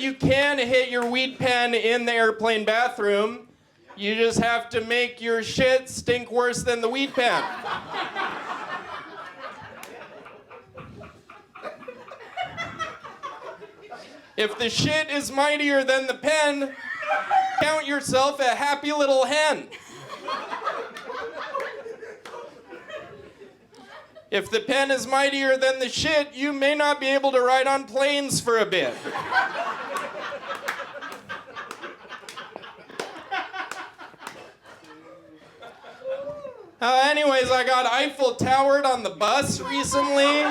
you can hit your weed pen in the airplane bathroom. You just have to make your shit stink worse than the weed pen. If the shit is mightier than the pen, count yourself a happy little hen. If the pen is mightier than the shit, you may not be able to ride on planes for a bit. Anyways, I got Eiffel Towered on the bus recently.